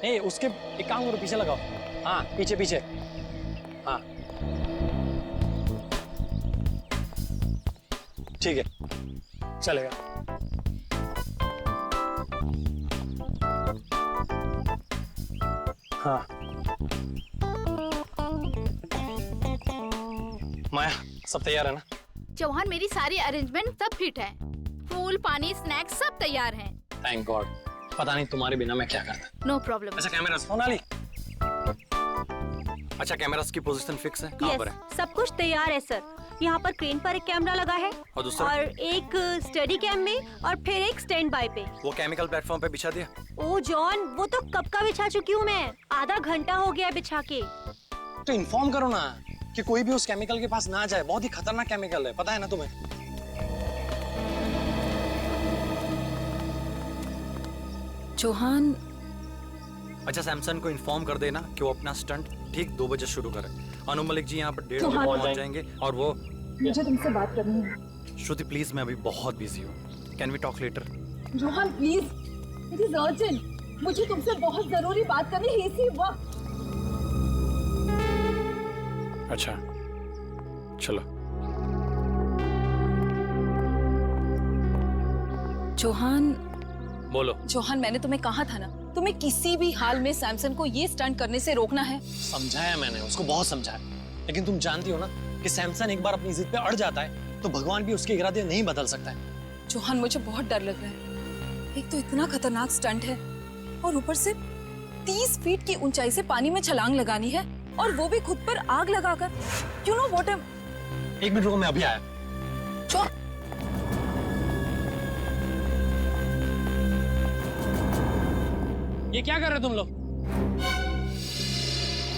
नहीं उसके एक काम करो, पीछे लगाओ। हाँ पीछे पीछे। हाँ ठीक है चलेगा। हाँ माया सब तैयार है ना? चौहान मेरी सारी अरेंजमेंट सब फिट है। फूल पानी स्नैक्स सब तैयार हैं। Thank god. पता नहीं तुम्हारे बिना मैं क्या करता। No problem. अच्छा कैमरा सोनाली। अच्छा कैमरास की पोजीशन फिक्स है? कहाँ पर है? सब कुछ तैयार है सर। यहाँ पर क्रेन पर एक कैमरा लगा है और दूसरा? और एक स्टडी कैम में और फिर एक स्टैंड बाय पे। वो केमिकल प्लेटफॉर्म पे बिछा दिया? ओ जॉन, वो तो कब का बिछा चुकी हूँ मैं। आधा घंटा हो गया बिछा के। तो इन्फॉर्म करो ना कि कोई भी उस केमिकल के पास ना जाए। बहुत ही खतरनाक केमिकल है, पता है ना तुम्हें? चौहान। अच्छा सैमसन को इन्फॉर्म कर देना कि वो अपना स्टंट ठीक 2 बजे शुरू करे। अनु मलिक जी यहाँ पर 1:30 बजे पहुँच जाएंगे और वो मुझे तुमसे बात करनी है। श्रुति प्लीज, मैं अभी बहुत बिजी हूँ। Can we talk later? Chauhan please, it is urgent. मुझे तुमसे बहुत जरूरी बात करनी है इसी वक्त। अच्छा चलो। चौहान। बोलो। चौहान मैंने तुम्हें कहा था ना, तुम्हें किसी भी हाल में सैमसन को ये स्टंट करने से रोकना है। समझाया मैंने उसको, बहुत समझाया, लेकिन तुम जानती हो ना कि सैमसन एक बार अपनी जिद पे अड़ जाता है तो भगवान भी उसके इरादे नहीं बदल सकता है। चौहान मुझे बहुत डर लग रहा है। एक तो इतना खतरनाक स्टंट है और ऊपर से 30 फीट की ऊंचाई से पानी में छलांग लगानी है और वो भी खुद पर आग लगाकर। You know what? 1 मिनट रुको, मैं अभी आया। ये क्या कर रहे तुम लोग?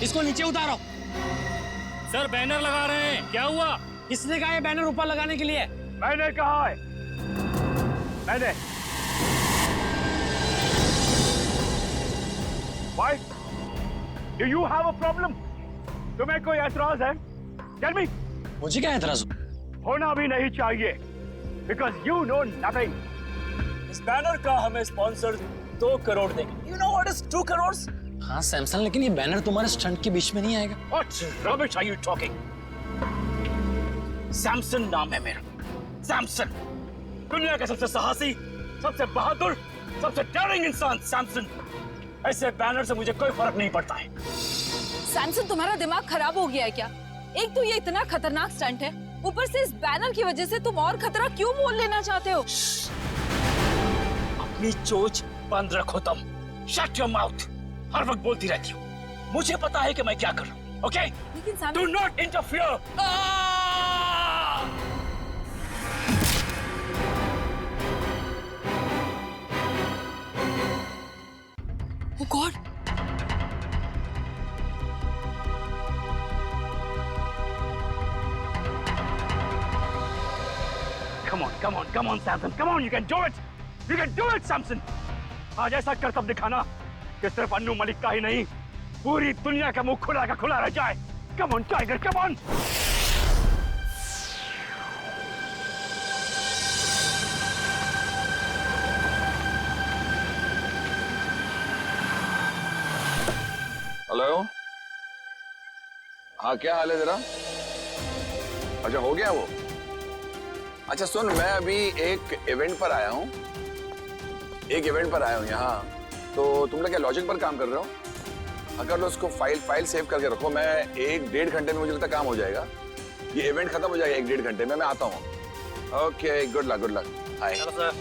इसको नीचे उतारो। सर बैनर लगा रहे हैं। क्या हुआ? किसने कहा ये बैनर ऊपर लगाने के लिए? मैंने कहा है। मैंने। Why? Do you have a problem? तुम्हें कोई ऐतराज है? Tell me. मुझे क्या एतराज? होना भी नहीं चाहिए। Because you know nothing. इस बैनर का हमें स्पॉन्सर 2 करोड़ देंगे। You know what is 2 crores? हाँ सैमसन, लेकिन ये बैनर तुम्हारे स्टंट के बीच में नहीं आएगा। What rubbish are you talking? Samson नाम है मेरा। सैमसन। दुनिया का सबसे साहसी, सबसे बहादुर, सबसे डेयरिंग इंसान सैमसन। ऐसे बैनर से मुझे कोई फर्क नहीं पड़ता है। सैमसन तुम्हारा दिमाग खराब हो गया है क्या? एक तो ये इतना खतरनाक स्टंट है, ऊपर से इस बैनर की वजह से तुम और खतरा क्यों मोल लेना चाहते हो? अपनी चोच बंद रखो तुम। Shut your mouth. हर वक्त बोलती रहती हो। मुझे पता है कि मैं क्या कर रहा हूँ, okay? लेकिन Samson. Do not interfere. Oh God! Come on, Samson. Come on, you can do it. You can do it, Samson. आज ऐसा करतब दिखाना कि सिर्फ अन्नू मलिक का ही नहीं, पूरी दुनिया का मुंह खुला का खुला रह जाए। Come on, Tiger, come on. Hello. हाँ क्या हाल है तेरा? अच्छा हो गया वो? अच्छा सुन, मैं अभी एक इवेंट पर आया हूँ। यहाँ। तो तुम लोग क्या लॉजिक पर काम कर रहे हो? अगर लो उसको फाइल सेव करके रखो। मैं 1-1.5 घंटे में मुझे लगता काम हो जाएगा। ये इवेंट खत्म हो जाएगा 1-1.5 घंटे में। मैं आता हूँ। Okay, good luck. Hi. Hello sir,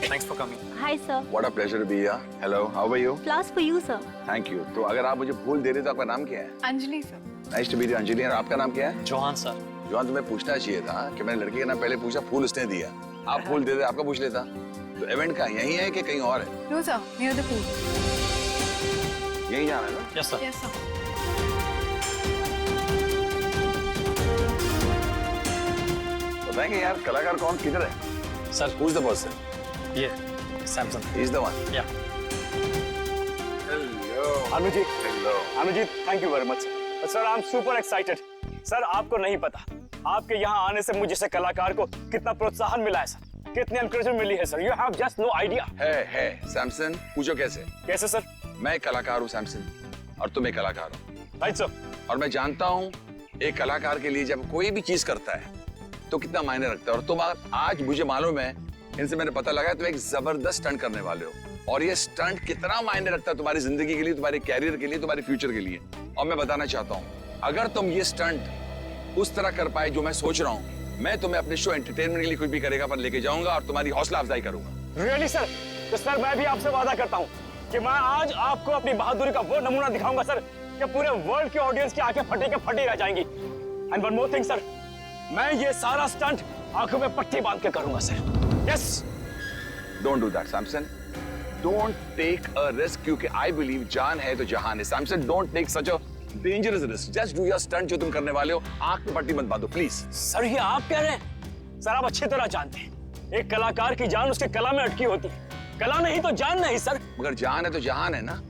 thanks for coming. Hi sir. What a pleasure to be here. Hello, how are you? Flowers for you sir. Thank you. तो अगर आप मुझे फूल दे रहे तो आपका नाम क्या है? Anjali sir. Nice to meet you Anjali. और आपका नाम क्या है? चौहान सर। जॉन, तुम्हें पूछना चाहिए था कि मैंने लड़की का नाम पहले पूछा, फूल उसने दिया। आप फूल दे दे, आपका पूछ लेता। तो इवेंट का यही है कि कहीं और है? No sir, near the pool. यही जाना है ना? Yes sir. Yes sir. बताएंगे यार कलाकार कौन किधर है? Sir Who's the person? ये सैमसन। He's the one. या Hello. Anuji, Hello. Anuji, thank you very much. Sir, I am super excited. Sir, आपको नहीं पता, आपके यहाँ आने से मुझे जैसे कलाकार को कितना प्रोत्साहन मिला है सर, कितनी एनकरेजमेंट मिली है sir. You have just no idea. Hi Samson, पूछो कैसे? कैसे सर? मैं एक कलाकार हूँ सैमसन, और तुम एक कलाकार हो। Right sir. और मैं जानता हूँ एक कलाकार के लिए जब कोई भी चीज करता है तो कितना मायने रखता है। और तुम आज मुझे मालूम है, इनसे मैंने पता लगा, तुम एक जबरदस्त स्टंट करने वाले हो। और ये स्टंट कितना मायने रखता है तुम्हारी जिंदगी के लिए, तुम्हारे कैरियर के लिए, तुम्हारे फ्यूचर के लिए। और मैं बताना चाहता हूँ, अगर तुम ये स्टंट उस तरह कर पाए जो मैं सोच रहा हूँ, मैं तुम्हें अपने शो एंटरटेनमेंट के लिए कुछ भी करेगा पर लेके जाऊंगा और तुम्हारी हौसला अफजाई करूंगा। Really sir? तो सर मैं भी आपसे वादा करता हूँ कि मैं आज आपको अपनी बहादुरी का वो नमूना दिखाऊंगा सर कि पूरे वर्ल्ड के ऑडियंस की आंखें फटे के फटी रह जाएंगी। And one more thing sir, मैं ये सारा स्टंट आंखों में पट्टी बांध के करूंगा sir. Yes. Don't do that Samson, don't take a risk, क्योंकि आई बिलीव जान है तो जहान है। Samson, don't take such a dangerous risk, just do your stunt जो तुम करने वाले हो। आंख में पट्टी मत बांधो प्लीज। सर ये आप कह रहे हैं? सर आप अच्छी तरह जानते हैं एक कलाकार की जान उसके कला में अटकी होती है, कला नहीं तो जान नहीं सर। मगर जान है तो जहान है ना,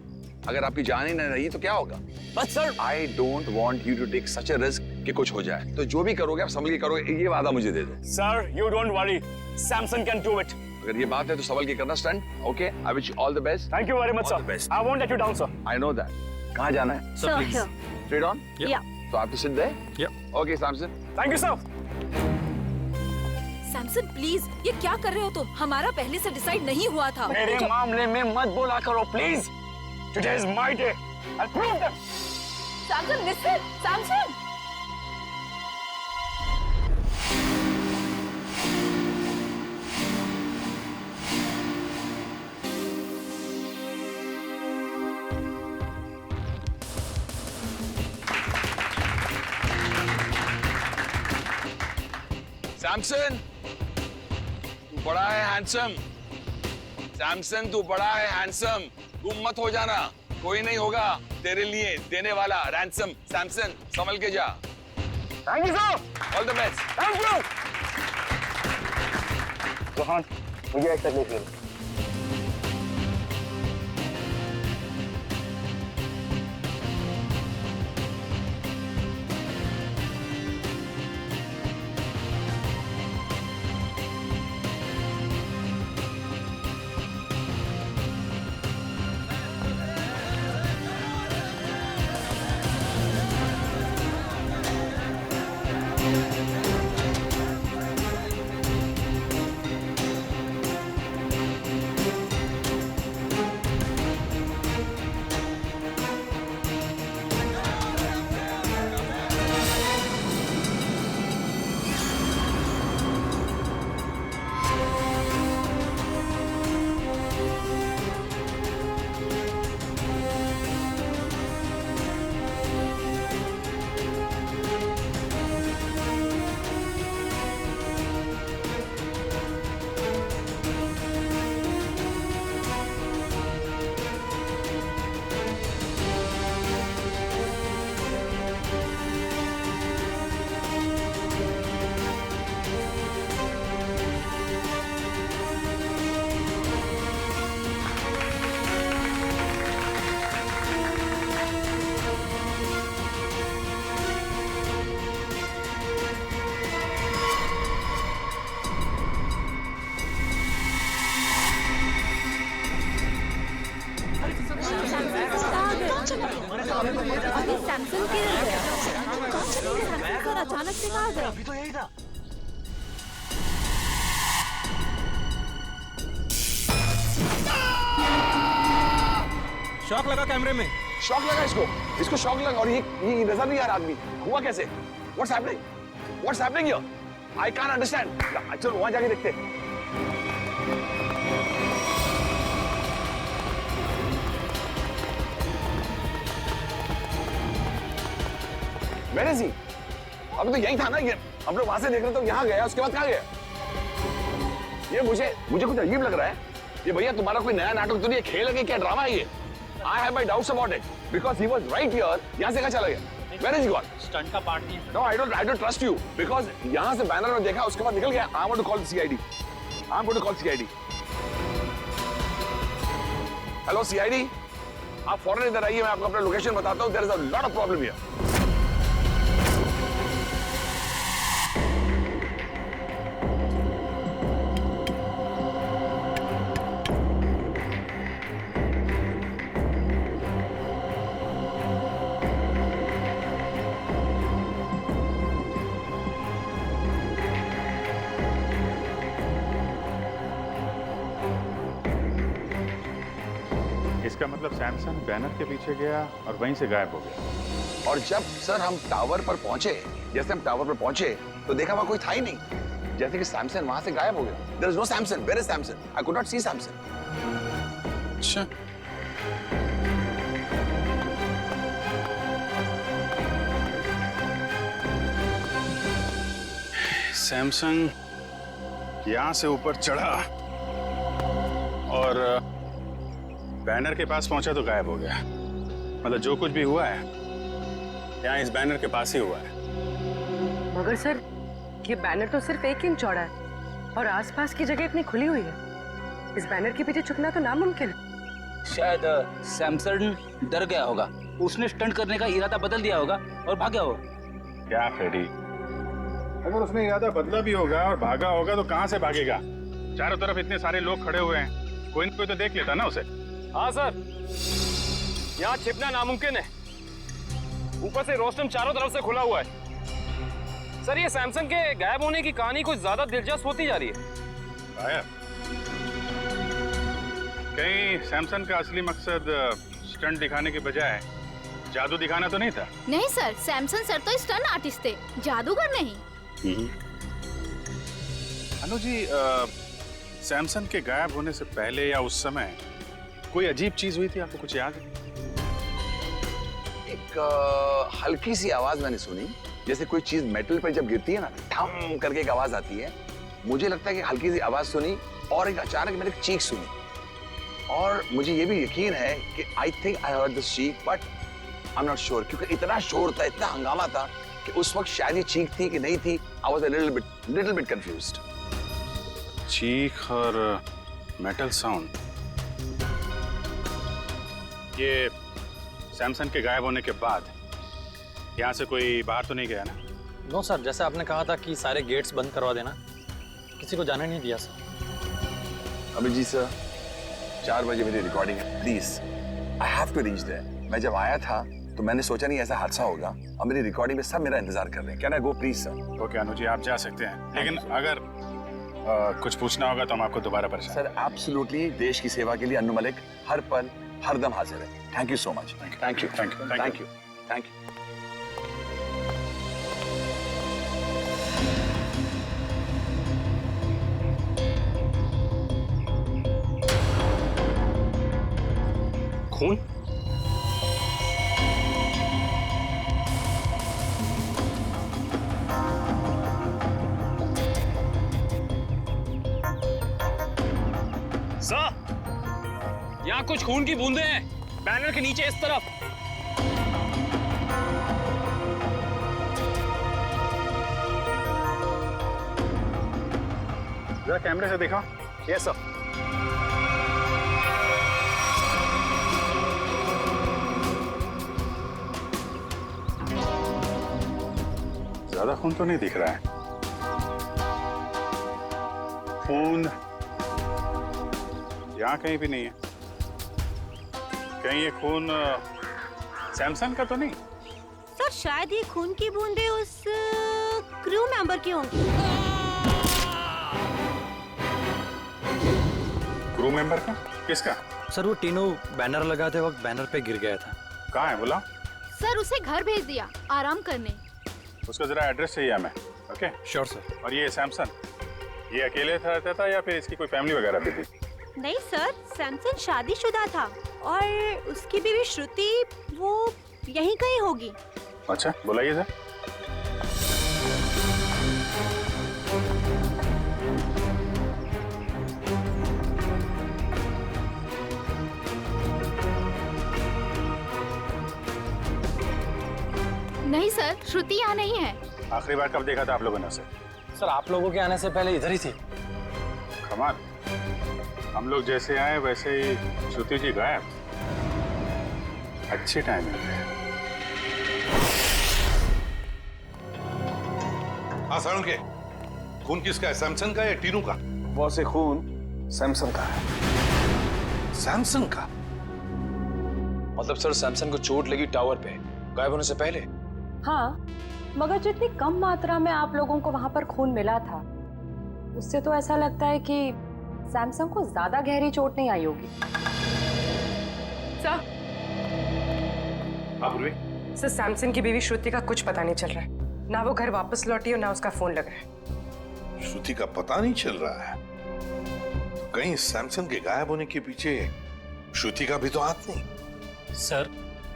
अगर आपकी जान ही नहीं रही तो क्या होगा? बस sir I don't want you to take such a risk कि कुछ हो जाए। तो जो भी करोगे आप संभल के करोगे, ये वादा मुझे दे दो। Sir you don't worry, Samson can do it. अगर ये बात है तो संभल के करना stunt. Okay, I wish all the best. Thank you very much All the sir. best. I won't let you down sir. I know that. कहाँ जाना है? So here. Straight on? Yeah. तो आप तो सिद्ध है? Okay Samson. Thank you sir. Samson please, ये क्या कर रहे हो तुम? हमारा पहले से डिसाइड नहीं हुआ था। मेरे मामले में मत बोला करो please. Today is my day. I prove that. Samson listen, Samson. Samson, तू बड़ा है हैंडसम। सैमसन, तू बड़ा है हैंडसम। गुम मत हो जाना, कोई नहीं होगा तेरे लिए देने वाला रैंसम। सैमसन, संभल के जा। Thank you sir. All the best. Thank you. Rohan, मुझे एक तकलीफ है। अभी सैमसन किधर गया? कहाँ चले गए सैमसन सर? अचानक से कहाँ गए? अभी तो यही था। शॉक लगा कैमरे में। शॉक लगा इसको शॉक लगा। और ये नजर नहीं आ रहा आदमी, हुआ कैसे? What's happening here? I can't understand. चलो वहां जाके देखते हैं। Where is he? अभी तो यही था ना, ये हम लोग वहां से देख रहे तो यहाँ गया, उसके बाद कहाँ गया? ये मुझे कुछ अजीब लग रहा है। ये भैया तुम्हारा कोई नया नाटक तो नहीं है, खेल है कि क्या ड्रामा है ये? I have my doubts about it because he was right here. यहाँ से कहाँ चला गया? Where is he gone? Stunt का पार्ट नहीं है। No, I don't trust you because यहाँ से बैनर में देखा, उसके बाद निकल गया। I want to call the CID. I'm going to call CID. Hello CID, आप फौरन इधर आइए, मैं आपको अपना लोकेशन बताता हूँ। There is a lot of problem here. मतलब सैमसंग बैनर के पीछे गया और वहीं से गायब हो गया। और जब सर हम टावर पर पहुंचे, जैसे हम टावर पर पहुंचे तो देखा वहां कोई था ही नहीं, जैसे कि सैमसन वहां से गायब हो गया। There is no Samson. Where is Samson? I could not see Samson. अच्छा, सैमसंग यहां से ऊपर चढ़ा और बैनर के पास पहुंचा तो गायब हो गया। मतलब जो कुछ भी हुआ है यहाँ इस बैनर के पास ही हुआ है। मगर सर, ये बैनर तो सिर्फ 1 इंच चौड़ा है और आसपास की जगह इतनी खुली हुई है। इस बैनर के पीछे छुपना तो नामुमकिन है। शायद सैमसन डर गया होगा, उसने स्टंट करने का इरादा बदल दिया होगा और भाग गया होगा। क्या फ्रेडी, अगर उसने इरादा बदला भी होगा और भागा होगा तो कहां से भागेगा? चारों तरफ इतने सारे लोग खड़े हुए हैं, कोई न कोई तो देख लेता ना उसे। हाँ सर, यहाँ छिपना नामुमकिन है। ऊपर से रोस्टम चारों तरफ से खुला हुआ है। सर, ये सैमसंग के गायब होने की कहानी कुछ ज्यादा दिलचस्प होती जा रही है। गायब? कहीं सैमसंग का असली मकसद स्टंट दिखाने के बजाय जादू दिखाना तो नहीं था? नहीं सर, सैमसन सर तो स्टंट आर्टिस्ट थे, जादूगर नहीं। अनु जी, सैमसंग के गायब होने से पहले या उस समय कोई अजीब चीज हुई थी, आपको कुछ याद है? एक हल्की सी आवाज मैंने सुनी, जैसे कोई चीज मेटल पर जब गिरती है ना, ठम करके एक आवाज आती है। मुझे लगता है कि हल्की सी आवाज सुनी और एक अचानक मैंने एक चीख सुनी। और मुझे ये भी यकीन है कि I think I heard this चीख, but I am not sure, क्योंकि इतना शोर था, इतना हंगामा था कि उस वक्त शायद ये चीख थी कि नहीं थी। I was a little bit confused. चीख और मेटल साउंड, ये सैमसंग के गायब होने के बाद यहाँ से कोई बाहर तो नहीं गया ना? नो सर, जैसे आपने कहा था कि सारे गेट्स बंद करवा देना, किसी को जाने नहीं दिया सर। अभिजीत सर, 4 बजे मेरी रिकॉर्डिंग है, please I have to reach there. मैं जब आया था तो मैंने सोचा नहीं ऐसा हादसा होगा, और मेरी रिकॉर्डिंग में सब मेरा इंतजार कर रहे हैं। Can I go please sir? Okay Anu ji, आप जा सकते हैं, लेकिन अगर कुछ पूछना होगा तो हम आपको दोबारा परेशान। सर एब्सोल्युटली, देश की सेवा के लिए अन्नू मलिक हर पल हर दम हाजिर है। Thank you so much. Thank you thank you thank you thank you. खून? सर, यहाँ कुछ खून की बूंदें हैं, बैनर के नीचे इस तरफ। जरा कैमरे से देखो। Yes sir. ज्यादा खून तो नहीं दिख रहा है। खून यहाँ कहीं भी नहीं है। कहीं ये खून सैमसंग का तो नहीं? सर, शायद ये खून की बूंदें उस क्रू मेंबर की होंगी। क्रू मेंबर का? किसका? सर, वो तीनों बैनर लगाते वक्त बैनर पे गिर गया था। कहाँ है बोला? सर, उसे घर भेज दिया आराम करने। उसका जरा एड्रेस चाहिए हमें। Okay sure sir. और ये सैमसंग, ये अकेले रहता था या फिर इसकी कोई फैमिली वगैरह भी थी? नहीं सर, सैमसन शादीशुदा था और उसकी बीवी श्रुति वो यहीं कहीं होगी। अच्छा, बुलाइए सर। नहीं सर, श्रुति यहाँ नहीं है। आखिरी बार कब देखा था आप लोगों ने उसे? सर, आप लोगों के आने से पहले इधर ही थी। कमाल, हम लोग जैसे आए वैसे ही श्रुति जी गायब। अच्छी टाइमिंग है। हाँ सारुण के, खून किसका है, सैमसंग का या टीनू का? वो से खून सैमसंग का है। सैमसंग का? मतलब सर, सैमसंग को चोट लगी टावर पे गायब होने से पहले। हाँ, मगर जितनी कम मात्रा में आप लोगों को वहां पर खून मिला था, उससे तो ऐसा लगता है कि सैमसंग को ज्यादा गहरी चोट नहीं आई होगी। सर, सर सैमसन की बीवी श्रुति का कुछ पता नहीं चल रहा है। ना वो घर वापस लौटी और ना उसका फोन लग रहा है। श्रुति का पता नहीं चल रहा है तो कहीं सैमसन के गायब होने के पीछे श्रुति का भी तो हाथ नहीं। सर,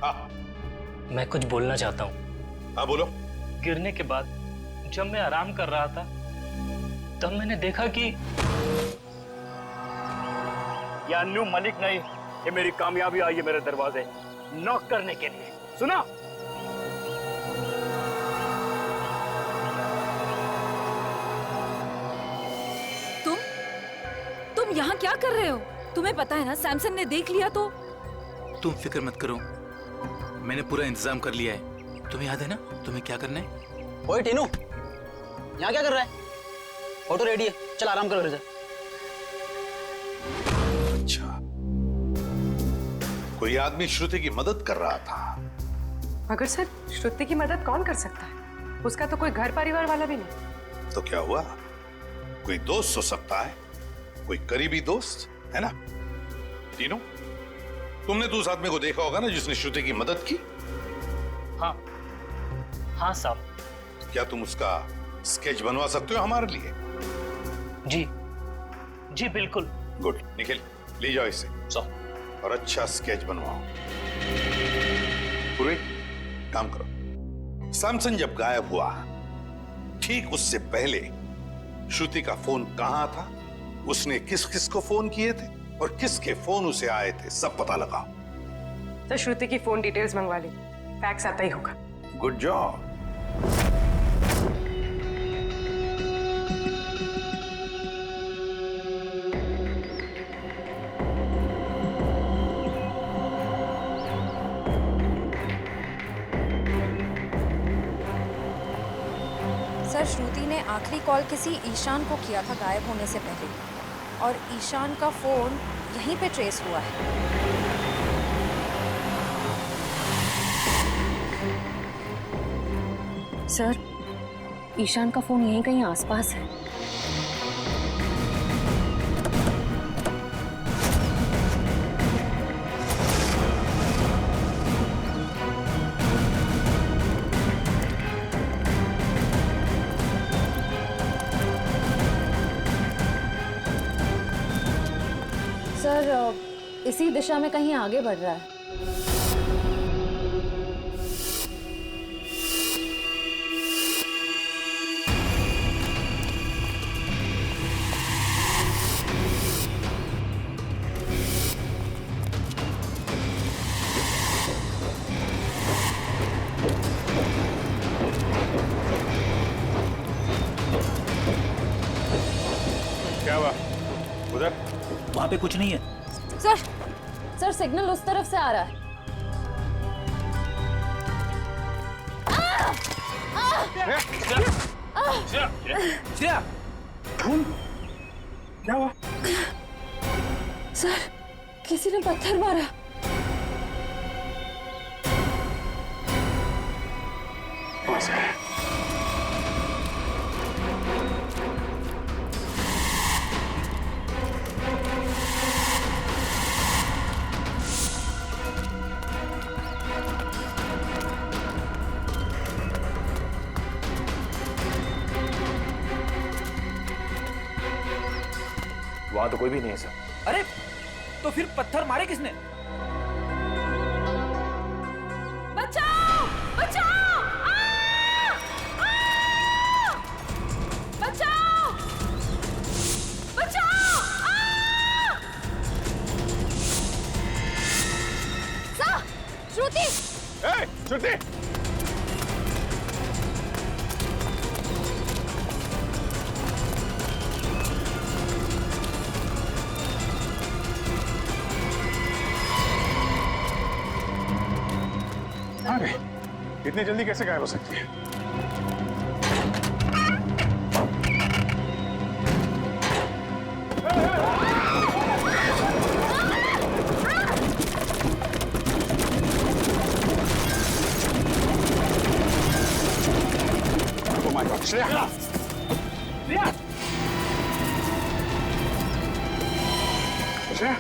हाँ मैं कुछ बोलना चाहता हूँ। हाँ बोलो। गिरने के बाद जब मैं आराम कर रहा था तब मैंने देखा कि ये अन्नू मलिक नहीं, ये मेरी कामयाबी आई है मेरे दरवाजे नॉक करने के लिए। सुना? तुम यहाँ क्या कर रहे हो? तुम्हें पता है ना सैमसन ने देख लिया तो? तुम फिक्र मत करो, मैंने पूरा इंतजाम कर लिया है। तुम्हें याद है ना तुम्हें क्या करना है? ओए टीनू, यहाँ क्या कर रहा है? ऑटो रेडी है, चल आराम करो। अच्छा, कोई आदमी श्रुति की मदद कर रहा था। मगर सर, श्रुति की मदद कौन कर सकता है? उसका तो कोई घर परिवार वाला भी नहीं। तो क्या हुआ? कोई दोस्त हो सकता है, कोई करीबी दोस्त, है ना? तीनों, तुमने तो उस आदमी को देखा होगा ना जिसने श्रुति की मदद की? हाँ साहब। क्या तुम उसका स्केच बनवा सकते हो हमारे लिए? जी बिल्कुल। गुड, निखिल ले जाओ इसे और अच्छा स्केच बनवाओ। पूरे काम करो। सैमसन जब गायब हुआ ठीक उससे पहले श्रुति का फोन कहां था, उसने किस किस को फोन किए थे और किसके फोन उसे आए थे, सब पता लगाओ। तो श्रुति की फोन डिटेल्स मंगवा ली, फैक्स आता ही होगा। Good job. सर, श्रुति ने आखिरी कॉल किसी ईशान को किया था गायब होने से पहले, और ईशान का फोन यहीं पे ट्रेस हुआ है। सर, ईशान का फोन यहीं कहीं आसपास है। सर, इसी दिशा में कहीं आगे बढ़ रहा है। क्या हुआ उधर? वहां पे कुछ नहीं है। सर सिग्नल उस तरफ से आ रहा है। श्रेया, क्या हुआ? सर, किसी ने पत्थर मारा। वहां तो कोई भी नहीं है सर। अरे तो फिर पत्थर मारे किसने? बचाओ! बचाओ! बचाओ! बचाओ! सर, श्रुति! श्रुति! अरे इतनी जल्दी कैसे गायब हो सकती है? Oh my God, Shreya! Shreya!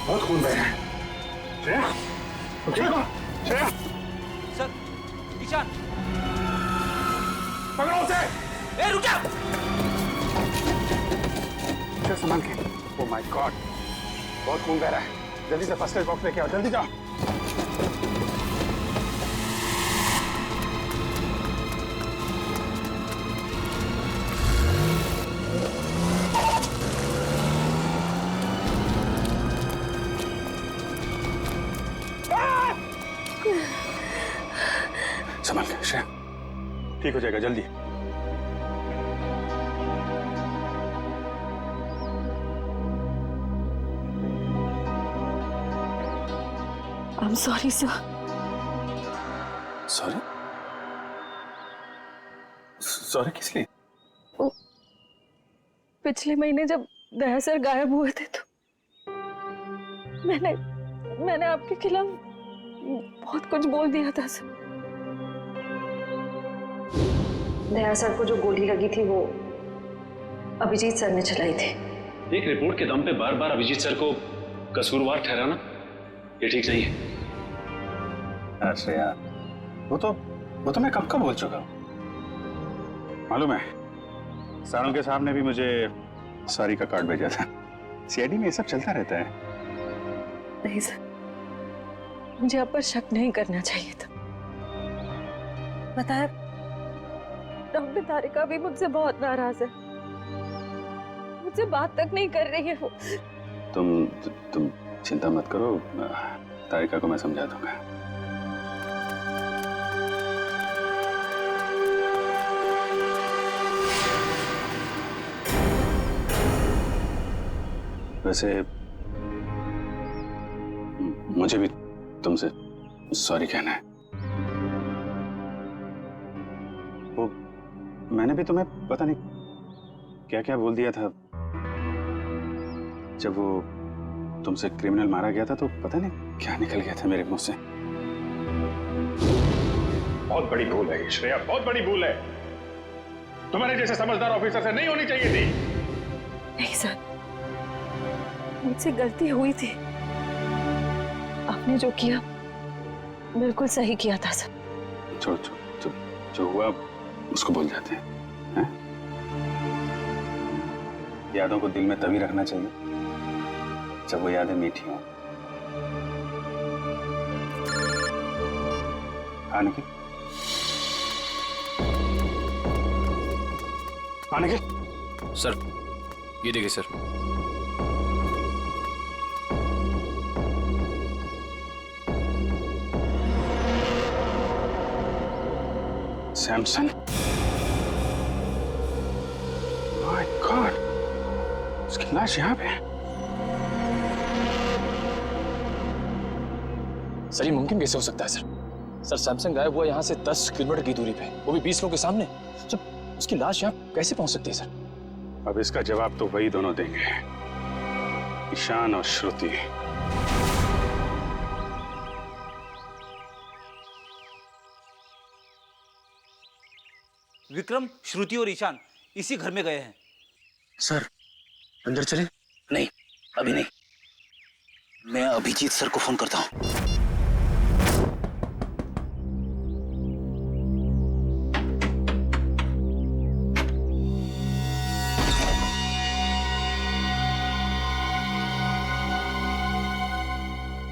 बहुत खून गए हैं। श्रेया, तुम ठीक हो? श्रेया, सर, ईशान, पकड़ो उसे। ए रुक जा। श्रेया, संभाल के। ओह माय गॉड, बहुत खून बह रहा है। जल्दी से फर्स्ट एड बॉक्स लेके आओ, जल्दी जाओ। संभाल के श्रेया, ठीक हो जाएगा जल्दी। I'm sorry, sir. Sorry? Sorry किस लिए? पिछले महीने जब दया सर गायब हुए थे तो मैंने आपके खिलाफ बहुत कुछ बोल दिया था सर। दया सर को जो गोली लगी थी वो अभिजीत सर ने चलाई थी। एक रिपोर्ट के दम पे बार बार अभिजीत सर को कसूरवार ठहराना ये ठीक नहीं है। अरे यार, वो तो मैं कब का बोल चुका हूँ। मालूम है, सारंग साहब ने भी मुझे सॉरी का कार्ड भेजा था। सीआईडी में ये सब चलता रहता है। नहीं सर, मुझे आप पर शक नहीं करना चाहिए था। बताया, डॉक्टर तारिका भी मुझसे बहुत नाराज है, मुझसे बात तक नहीं कर रही है वो। तुम चिंता मत करो, तारिका को मैं समझा दूंगा। वैसे मुझे भी तुमसे सॉरी कहना है। वो मैंने भी तुम्हें पता नहीं क्या क्या बोल दिया था। जब वो तुमसे क्रिमिनल मारा गया था तो पता नहीं क्या निकल गया था मेरे मुंह से। बहुत बड़ी भूल है श्रेया, बहुत बड़ी भूल है। तुम्हारे जैसे समझदार ऑफिसर से नहीं होनी चाहिए थी। नहीं सर, मुझसे गलती हुई थी। आपने जो किया बिल्कुल सही किया था सर। छोड़, जो हुआ उसको भूल जाते हैं। यादों को दिल में तभी रखना चाहिए जब वो यादें मीठी हों। आने की सर, ये देखिए सर। सैमसन, माय गॉड, उसकी लाश यहाँ पे है। सर, ये मुमकिन कैसे हो सकता है सर? सर, सैमसंग गायब हुआ यहाँ से 10 किलोमीटर की दूरी पे, वो भी 20 लोगों के सामने। जब उसकी लाश यहाँ कैसे पहुंच सकती है सर? अब इसका जवाब तो वही दोनों देंगे, ईशान और श्रुति। विक्रम, श्रुति और ईशान इसी घर में गए हैं। सर, अंदर चलें? नहीं, अभी नहीं। मैं अभिजीत सर को फोन करता हूँ।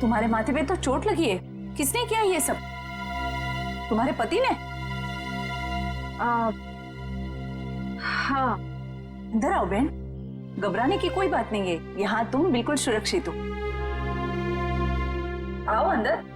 तुम्हारे माथे पे तो चोट लगी है। किसने किया ये सब? तुम्हारे पति ने? हाँ। अंदर आओ बहन, घबराने की कोई बात नहीं है। यहाँ तुम बिल्कुल सुरक्षित हो। आओ अंदर।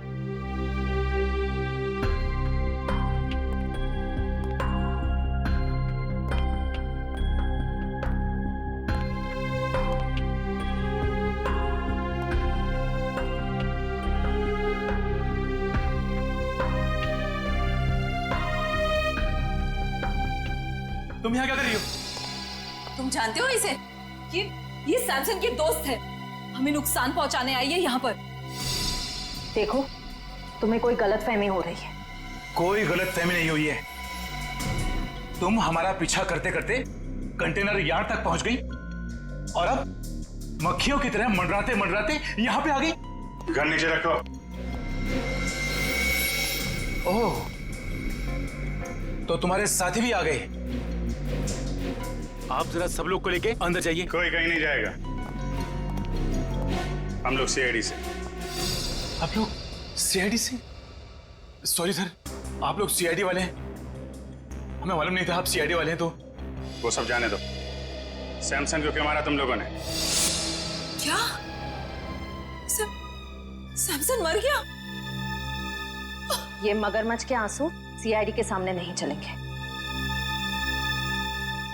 तुम यहाँ क्या कर रही हो? तुम जानते हो इसे? ये सैमसन के दोस्त है। हमें नुकसान पहुंचाने आई है यहाँ पर। देखो, तुम्हें कोई गलतफहमी हो रही है। कोई गलतफहमी नहीं हुई है। तुम हमारा पीछा करते करते कंटेनर यार्ड तक पहुंच गई और अब मक्खियों की तरह मंडराते मंडराते यहाँ पे आ गई। गन नीचे रखो। ओह, तो तुम्हारे साथी भी आ गए। आप जरा सब लोग को लेके अंदर जाइए। कोई कहीं नहीं जाएगा। हम लोग सीआईडी से। आप लोग सीआईडी से? सॉरी सर, आप लोग सीआईडी वाले हैं? हमें मालूम नहीं था आप सीआईडी वाले हैं। तो वो सब जाने दो। सैमसन को क्यों मारा तुम लोगों ने? क्या? सैमसन मर गया? ये मगरमच्छ के आंसू सीआईडी के सामने नहीं चलेंगे।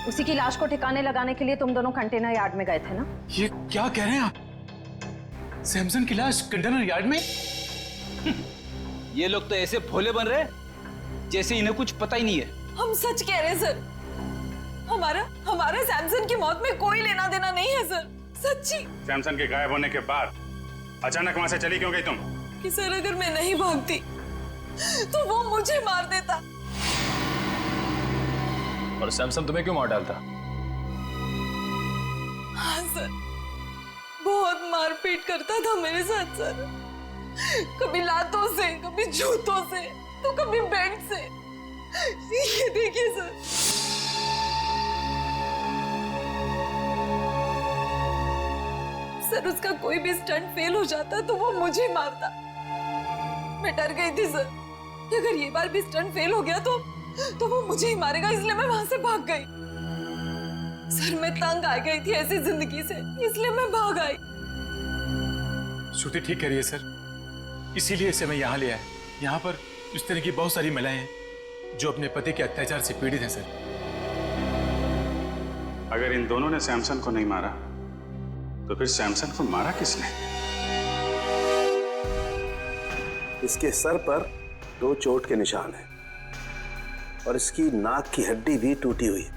उसी की लाश को ठिकाने लगाने के लिए तुम दोनों कंटेनर यार्ड में गए थे ना? ये क्या कह रहे हैं आप? सैमसन की लाश कंटेनर यार्ड में? ये लोग तो ऐसे भोले बन रहे जैसे इन्हें कुछ पता ही नहीं है। हम सच कह रहे हैं सर। हमारा सैमसन की मौत में कोई लेना देना नहीं है सर, सच्ची। सैमसन के गायब होने के बाद अचानक वहां से चली क्यों गई तुम? कि सर अगर मैं नहीं भागती तो वो मुझे मार देता। और सैमसन तुम्हें क्यों मार डालता? हाँ सर, बहुत मारपीट करता था मेरे साथ सर। कभी लातों से, कभी जूतों से, तो कभी बेल्ट से। ये देखिए सर। सर उसका कोई भी स्टंट फेल हो जाता तो वो मुझे मारता। मैं डर गई थी सर कि अगर ये बार भी स्टंट फेल हो गया तो वो मुझे ही मारेगा, इसलिए मैं वहां से भाग गई। सर मैं तंग आ गई थी ऐसी जिंदगी से, इसलिए मैं भाग आई। श्रुति ठीक कह रही है सर, इसीलिए इसे मैं यहाँ ले आया। यहाँ पर इस तरह की बहुत सारी महिलाएं हैं जो अपने पति के अत्याचार से पीड़ित हैं सर। अगर इन दोनों ने सैमसन को नहीं मारा तो फिर सैमसन को मारा किसने? इसके सर पर 2 चोट के निशान हैं और इसकी नाक की हड्डी भी टूटी हुई है।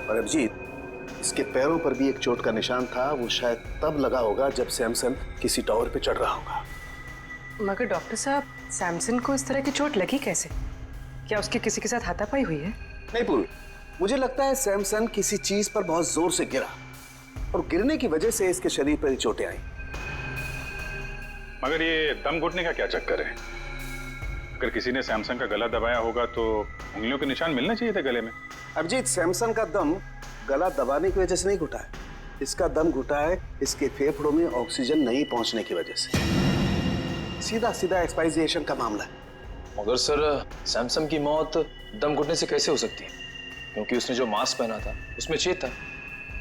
और अभिजीत, इसके पैरों पर भी एक चोट का निशान था। वो शायद तब लगा होगा जब सैमसन किसी टावर पे चढ़ रहा होगा। मगर डॉक्टर साहब, सैमसन को इस तरह की चोट लगी कैसे? क्या उसकी किसी के साथ हाथापाई हुई है? नहीं पूर्वी, मुझे लगता है सैमसन किसी चीज पर बहुत जोर से गिरा और गिरने की वजह से इसके शरीर पर ही चोटें आई। मगर ये दम घुटने का क्या चक्कर है? अगर किसी ने सैमसन का गला दबाया होगा तो उंगलियों के निशान मिलने चाहिए थे गले में। अभिजीत, सैमसन का दम गला दबाने की वजह से नहीं घुटा है। इसका दम घुटा है इसके फेफड़ों में ऑक्सीजन नहीं पहुंचने की वजह से। सीधा सीधा एक्सपाइजेशन का मामला है। मगर सर सैमसन की मौत दम घुटने से कैसे हो सकती है? क्योंकि उसने जो मास्क पहना था उसमें छेद था,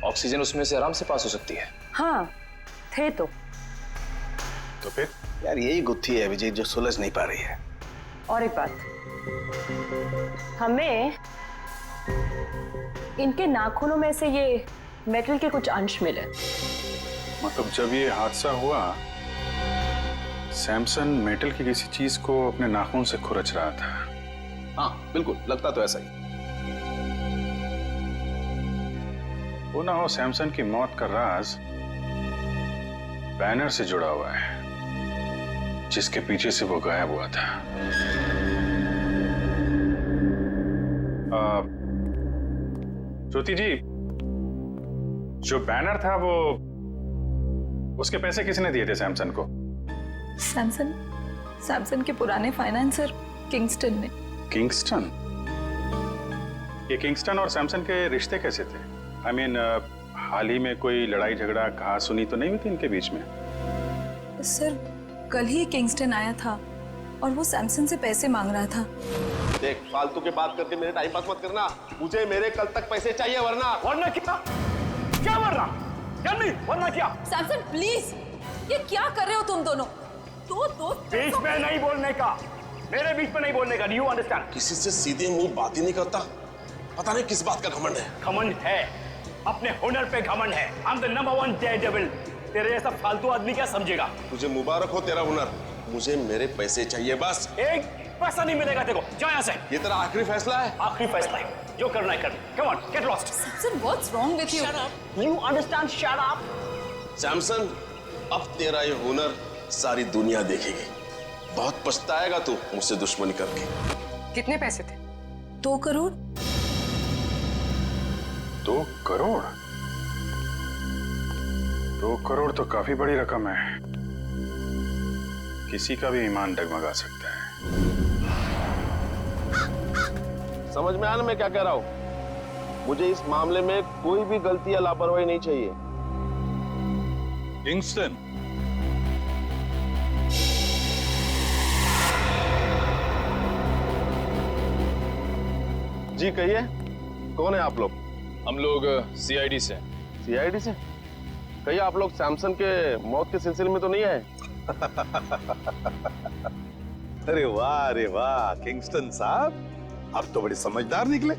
ऑक्सीजन उसमें से आराम से पास हो सकती है। हाँ थे तो फिर यार यही गुत्थी है अभिजीत जो सुलझ नहीं पा रही है। और एक बात, हमें इनके नाखूनों में से ये मेटल के कुछ अंश मिले। मतलब जब ये हादसा हुआ सैमसन मेटल की किसी चीज को अपने नाखून से खुरच रहा था। हाँ बिल्कुल, लगता तो ऐसा ही। वो ना हो सैमसन की मौत का राज बैनर से जुड़ा हुआ है जिसके पीछे से वो गायब हुआ था। ज्योति जी, जो बैनर था वो उसके पैसे किसने दिए थे सैमसन को? सैमसन के पुराने फाइनेंसर किंगस्टन ने। किंगस्टन? ये किंगस्टन और सैमसन के रिश्ते कैसे थे? I mean, हाल ही में कोई लड़ाई झगड़ा कहा सुनी तो नहीं हुई थी इनके बीच में? सर कल ही किंगस्टन आया था और वो सैमसन से पैसे मांग रहा था। देख, फालतू के बात करके मेरे टाइम पास मत करना। मुझे मेरे कल तक पैसे चाहिए, वरना क्या वरना क्या? सैमसन प्लीज, ये क्या कर रहे हो तुम दोनों? बीच में नहीं बोलने का, मेरे बीच में नहीं बोलने का। Do you understand? किसी से सीधे मुंह बात ही नहीं करता। पता नहीं किस बात का घमंड है। घमंड है, अपने हुनर पे घमंड है। I am the number 1 Daredevil. तेरे जैसा फालतू आदमी क्या समझेगा? तुझे मुबारक हो तेरा हुनर। मुझे मेरे पैसे चाहिए बस। एक पैसा नहीं मिलेगा तेरे को, जा यहाँ से। ये तेरा आखिरी फैसला है? आखिरी फैसला है, जो करना है कर। Come on, get lost. Samson, what's wrong with you? Shut up. You understand? Shut up. Samson, अब तेरा ये हुनर सारी दुनिया देखेगी। बहुत पछताएगा तू मुझसे दुश्मनी करके। कितने पैसे थे? 2 करोड़। 2 करोड़? 2 करोड़ तो काफी बड़ी रकम है, किसी का भी ईमान डगमगा सकता है। समझ में आया ना मैं क्या कह रहा हूं? मुझे इस मामले में कोई भी गलती या लापरवाही नहीं चाहिए। किंगस्टन, जी कहिए, कौन है आप लोग? हम लोग सीआईडी से। सीआईडी से? कहिए, आप लोग सैमसन के मौत के सिलसिले में तो नहीं आए? अरे वाह किंगस्टन साहब, आप तो बड़े समझदार निकले।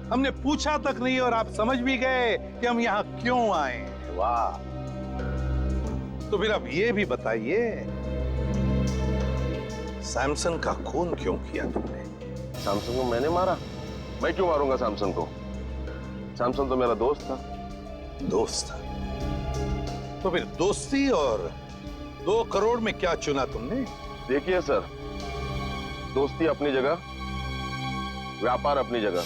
हमने पूछा तक नहीं और आप समझ भी गए कि हम यहाँ क्यों आए। वाह। तो फिर अब ये भी बताइए, सैमसन का खून क्यों किया तुमने? सैमसन को मैंने मारा? मैं क्यों मारूंगा सैमसन को? सैमसन तो मेरा दोस्त था। दोस्त था? तो फिर दोस्ती और 2 करोड़ में क्या चुना तुमने? देखिए सर, दोस्ती अपनी जगह, व्यापार अपनी जगह।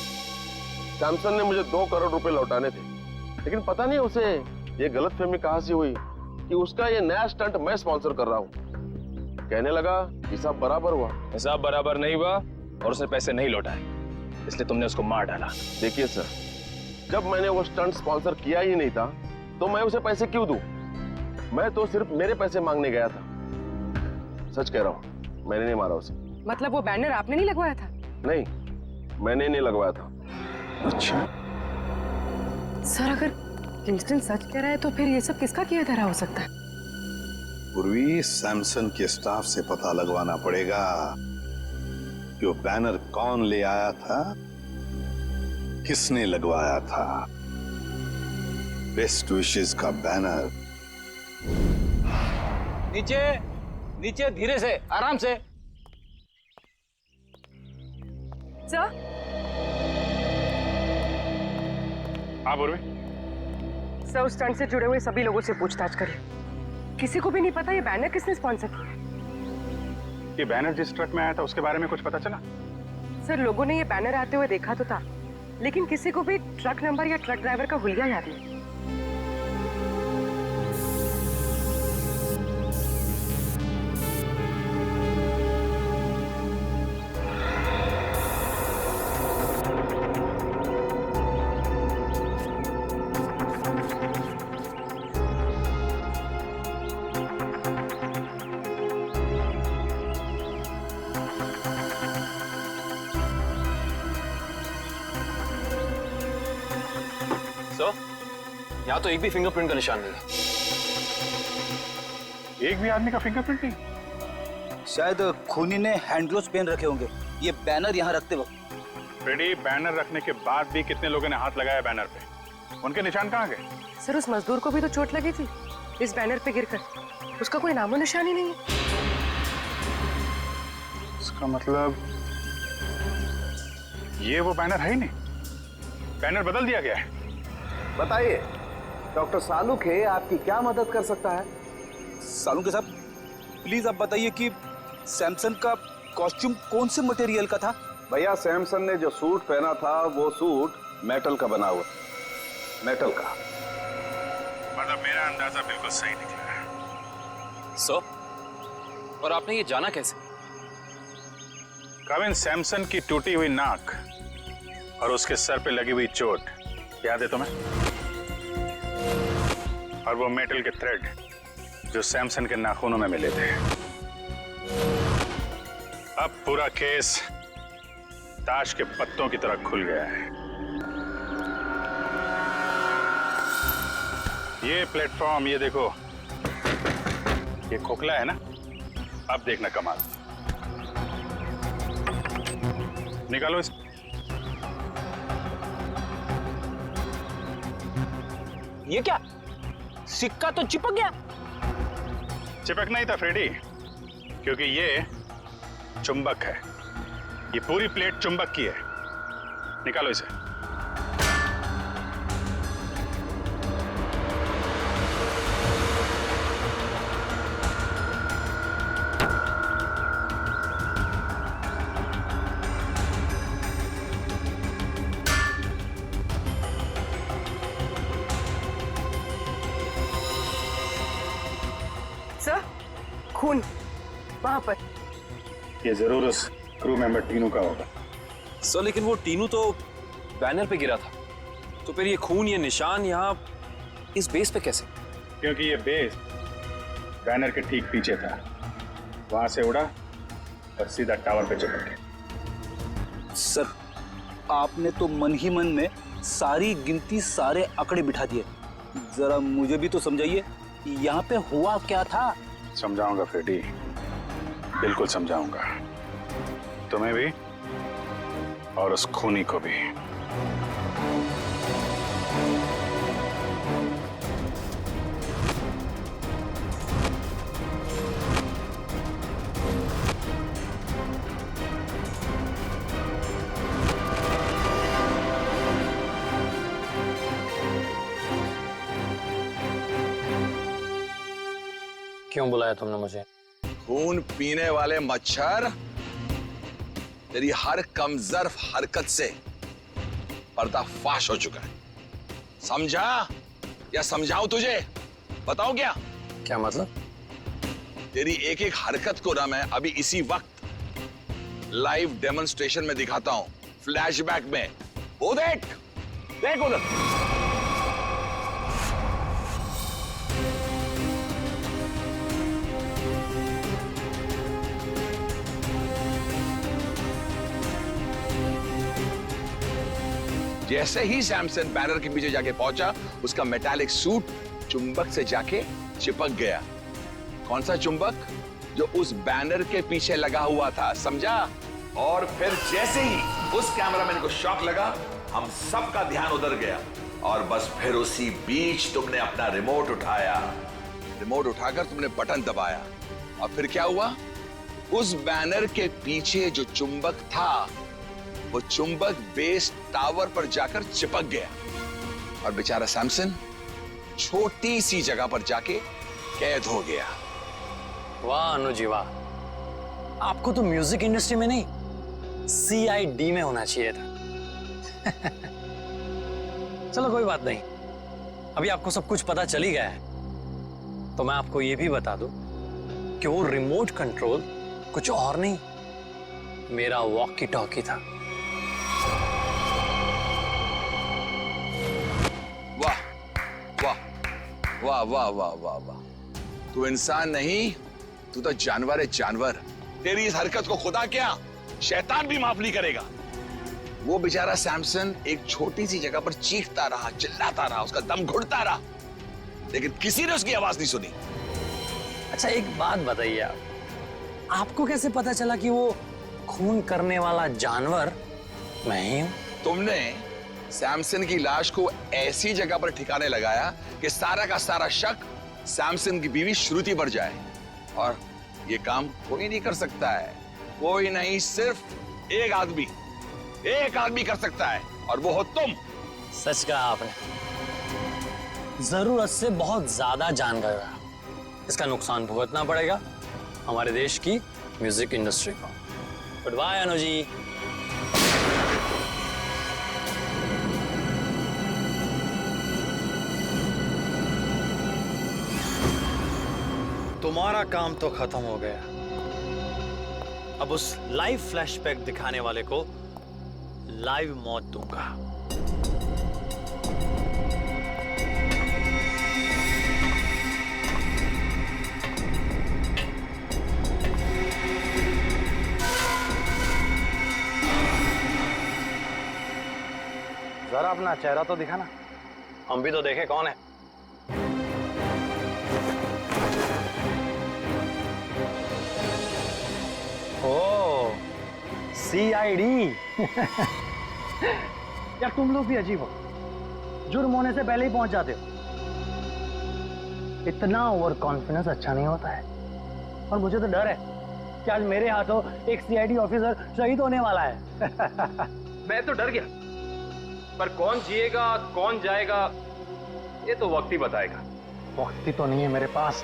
सैमसन ने मुझे 2 करोड़ रुपए लौटाने थे, लेकिन पता नहीं उसे ये गलतफहमी कहां से हुई कि उसका ये नया स्टंट मैं स्पॉन्सर कर रहा हूं। कहने लगा हिसाब बराबर हुआ। हिसाब बराबर नहीं हुआ और उसने पैसे नहीं लौटाए, इसलिए तुमने उसको मार डाला। देखिए सर, जब मैंने वो स्टंट स्पॉन्सर किया ही नहीं था तो मैं उसे पैसे क्यों दूं? मैं तो सिर्फ मेरे पैसे मांगने गया था। सच कह रहा हूं, मैंने नहीं मारा उसे। मतलब वो बैनर आपने नहीं लगवाया था? नहीं, मैंने नहीं लगवाया था। अच्छा सर, अगर किंगस्टन सच कह रहा है तो फिर ये सब किसका किया धरा हो सकता है? पूर्वी, सैमसन के स्टाफ से पता लगवाना पड़ेगा कि वो बैनर कौन ले आया था, किसने लगवाया था। बेस्ट विशेस का बैनर। नीचे नीचे, धीरे से, आराम से। सर? हाँ पूर्वी। सर, उस स्टंट से जुड़े हुए सभी लोगों से पूछताछ करिए। किसी को भी नहीं पता ये बैनर किसने स्पॉन्सर किया। ये बैनर जिस ट्रक में आया था उसके बारे में कुछ पता चला? सर, लोगों ने ये बैनर आते हुए देखा तो था, लेकिन किसी को भी ट्रक नंबर या ट्रक ड्राइवर का हुलिया याद नहीं। यहाँ तो एक भी फिंगरप्रिंट का निशान नहीं है। एक भी आदमी का फिंगरप्रिंट नहीं? शायद खूनी ने हैंड ग्लोव्स पहन रखे होंगे ये बैनर यहाँ रखते वक्त। फ्रेडी, बैनर रखने के बाद भी कितने लोगों ने हाथ लगाया बैनर पे? उनके निशान कहाँ गए? सर, उस मजदूर को भी तो चोट लगी थी इस बैनर पे गिरकर। उसका कोई नामो निशान ही नहीं है। इसका मतलब ये वो बैनर है ही नहीं, बैनर बदल दिया गया है। बताइए डॉक्टर सालुखे, आपकी क्या मदद कर सकता है? सालुखे साहब, प्लीज आप बताइए कि सैमसन का कॉस्ट्यूम कौन से मटेरियल का था? भैया, सैमसन ने जो सूट पहना था वो सूट मेटल का बना हुआ। मेटल का। मतलब मेरा अंदाजा बिल्कुल सही निकला है। सर, और आपने ये जाना कैसे? कविन, सैमसन की टूटी हुई नाक और उसके सर पे लगी हुई चोट याद है तुम्हें? और वो मेटल के थ्रेड जो सैमसन के नाखूनों में मिले थे। अब पूरा केस ताश के पत्तों की तरह खुल गया है। ये प्लेटफॉर्म, ये देखो, ये खोखला है ना? अब देखना कमाल। निकालो इस। ये क्या? सिक्का तो चिपक गया। चिपकना ही था फ्रेडी, क्योंकि ये चुंबक है। ये पूरी प्लेट चुंबक की है। निकालो इसे। सर, खून वहां पर। ये जरूर उस क्रू मेंबर टीनू का होगा। सर लेकिन वो टीनू तो बैनर पे गिरा था, तो फिर ये खून, ये निशान यहाँ इस बेस पे कैसे? क्योंकि ये बेस बैनर के ठीक पीछे था, वहां से उड़ा और सीधा टावर पे चिपक गया। सर, आपने तो मन ही मन में सारी गिनती, सारे आंकड़े बिठा दिए। जरा मुझे भी तो समझाइए, यहाँ पे हुआ क्या था? समझाऊंगा फ्रेडी, बिल्कुल समझाऊंगा, तुम्हें भी और उस खूनी को भी। क्यों बुलाया तुमने मुझे? खून पीने वाले मच्छर, तेरी हर कमजोर हरकत से पर्दाफाश हो चुका है। समझा या समझाऊं तुझे? बताओ क्या? क्या मतलब? तेरी एक एक हरकत को ना मैं अभी इसी वक्त लाइव डेमोन्स्ट्रेशन में दिखाता हूं, फ्लैशबैक में। वो देख, देख उधर। जैसे ही सैमसन बैनर के पीछे जाके पहुंचा, उसका मेटालिक सूट चुंबक से जाके चिपक गया। कौन सा चुंबक? जो उस बैनर के पीछे लगा हुआ था, समझा? और फिर जैसे ही उस कैमरामैन को शॉक लगा, हम सबका ध्यान उधर गया और बस फिर उसी बीच तुमने अपना रिमोट उठाया। रिमोट उठाकर तुमने बटन दबाया और फिर क्या हुआ? उस बैनर के पीछे जो चुंबक था, वो चुंबक बेस टावर पर जाकर चिपक गया और बेचारा सैमसन छोटी सी जगह पर जाके कैद हो गया। वाह अनुजी वाह, आपको तो म्यूजिक इंडस्ट्री में नहीं, CID में होना चाहिए था। चलो कोई बात नहीं, अभी आपको सब कुछ पता चल ही गया है, तो मैं आपको ये भी बता दूं कि वो रिमोट कंट्रोल कुछ और नहीं, मेरा वॉकी टॉकी था। वाह वाह वाह वाह वाह वाह वाह, तू इंसान नहीं, तू तो जानवर है, जानवर। तेरी इस हरकत को खुदा क्या शैतान भी माफ नहीं करेगा। वो बेचारा सैमसन एक छोटी सी जगह पर चीखता रहा, चिल्लाता रहा, उसका दम घुटता रहा, लेकिन किसी ने उसकी आवाज नहीं सुनी। अच्छा एक बात बताइए आप, आपको कैसे पता चला कि वो खून करने वाला जानवर मैं ही हूं? तुमने सैमसन की लाश को ऐसी जगह पर ठिकाने लगाया कि सारा का सारा शक सैमसन की बीवी श्रुति पर जाए, और ये काम कोई नहीं कर सकता है। कोई नहीं, सिर्फ एक आदमी कर सकता है, और वो हो तुम। सच कहा आपने, जरूरत से बहुत ज्यादा जान गया। इसका नुकसान भुगतना पड़ेगा हमारे देश की म्यूजिक इंडस्ट्री को। Good bye Anuji. तुम्हारा काम तो खत्म हो गया, अब उस लाइव फ्लैशबैक दिखाने वाले को लाइव मौत दूंगा। जरा अपना चेहरा तो दिखाना, हम भी तो देखे कौन है। ओ CID। यार तुम लोग भी अजीब हो, जुर्म होने से पहले ही पहुंच जाते हो। इतना ओवर कॉन्फिडेंस अच्छा नहीं होता है, और मुझे तो डर है कि आज मेरे हाथों एक CID ऑफिसर शहीद होने वाला है। मैं तो डर गया, पर कौन जिएगा कौन जाएगा ये तो वक्त ही बताएगा। वक्त ही तो नहीं है मेरे पास।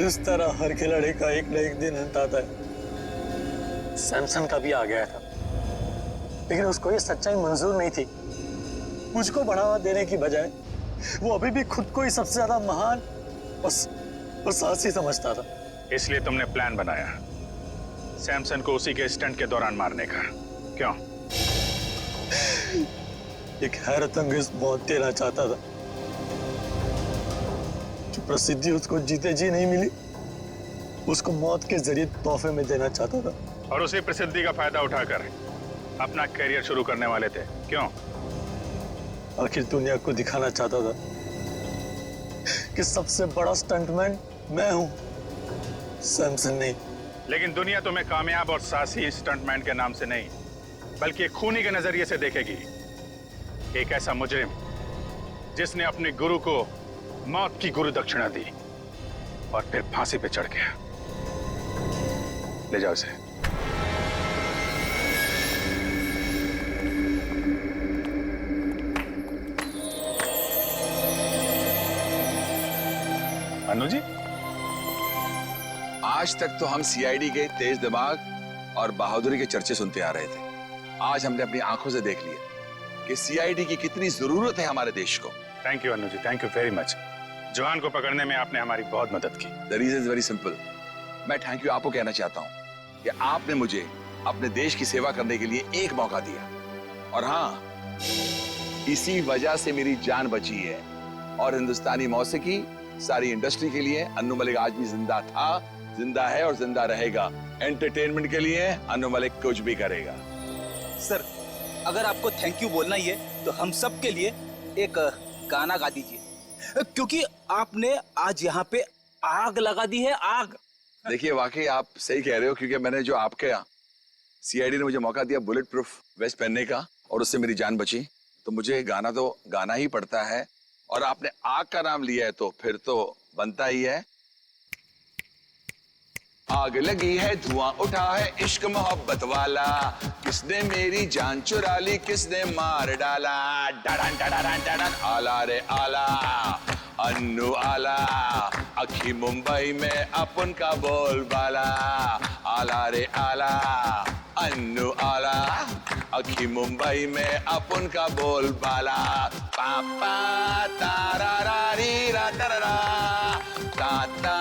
जिस तरह हर खिलाड़ी का एक न एक दिन अंत आता है, सैमसन का भी आ गया था। लेकिन उसको ये सच्चाई मंजूर नहीं थी। मुझको बढ़ावा देने की बजाय वो अभी भी खुद को ही सबसे ज्यादा महान और साहसी समझता था। इसलिए तुमने प्लान बनाया सैमसन को उसी के स्टंट के दौरान मारने का, क्यों? एक हैरतअंगेज मौत देना चाहता था, जो प्रसिद्धि उसको जीते जी नहीं मिली, उसको मौत के जरिए तोहफे में देना चाहता था। और उसी प्रसिद्धि का फायदा उठाकर अपना करियर शुरू करने वाले थे, क्यों? आखिर दुनिया को दिखाना चाहता था कि सबसे बड़ा स्टंटमैन मैं हूं, सैमसन नहीं। लेकिन दुनिया तुम्हें कामयाब और साहसी स्टंटमैन के नाम से नहीं, बल्कि एक खूनी के नजरिए से देखेगी। एक ऐसा मुजरिम जिसने अपने गुरु को मौत की गुरु दक्षिणा दी और फिर फांसी पे चढ़ गया। ले जाओ इसे। अनु जी, आज तक तो हम सीआईडी के तेज दिमाग और बहादुरी के चर्चे सुनते आ रहे थे। आज हमने अपनी आंखों से देख लिया कि सीआईडी की कितनी जरूरत है हमारे देश को। Thank you Anu ji, thank you very much. जवान को पकड़ने में आपने हमारी बहुत मदद की। The reason is very simple. मैं थैंक यू आपको कहना चाहता हूँ कि आपने मुझे अपने देश की सेवा करने के लिए एक मौका दिया, और हाँ, इसी वजह से मेरी जान बची है। और हिंदुस्तानी मौसीकी सारी इंडस्ट्री के लिए अन्नू मलिक आज भी जिंदा था, जिंदा है और जिंदा रहेगा। एंटरटेनमेंट के लिए अन्नू मलिक कुछ भी करेगा। सर, अगर आपको थैंक यू बोलना ही है तो हम सब के लिए एक गाना गा दीजिए, क्योंकि आपने आज यहाँ पे आग लगा दी है, आग। देखिए, वाकई आप सही कह रहे हो, क्योंकि मैंने जो आपके यहाँ सीआईडी ने मुझे मौका दिया बुलेट प्रूफ वेस्ट पहनने का और उससे मेरी जान बची, तो मुझे गाना तो गाना ही पड़ता है। और आपने आग का नाम लिया है तो फिर तो बनता ही है। आग लगी है, धुआं उठा है, इश्क मोहब्बत वाला, किसने मेरी जान चुरा ली, किसने मार डाला। डडन डडन डडन, आला रे आला, अन्नू आला, अखी मुंबई में अपन का बोलबाला। आला रे आला, अन्नू आला, अखी मुंबई में अपन का बोलबाला। पापा तारा रा री रा तारा ता ता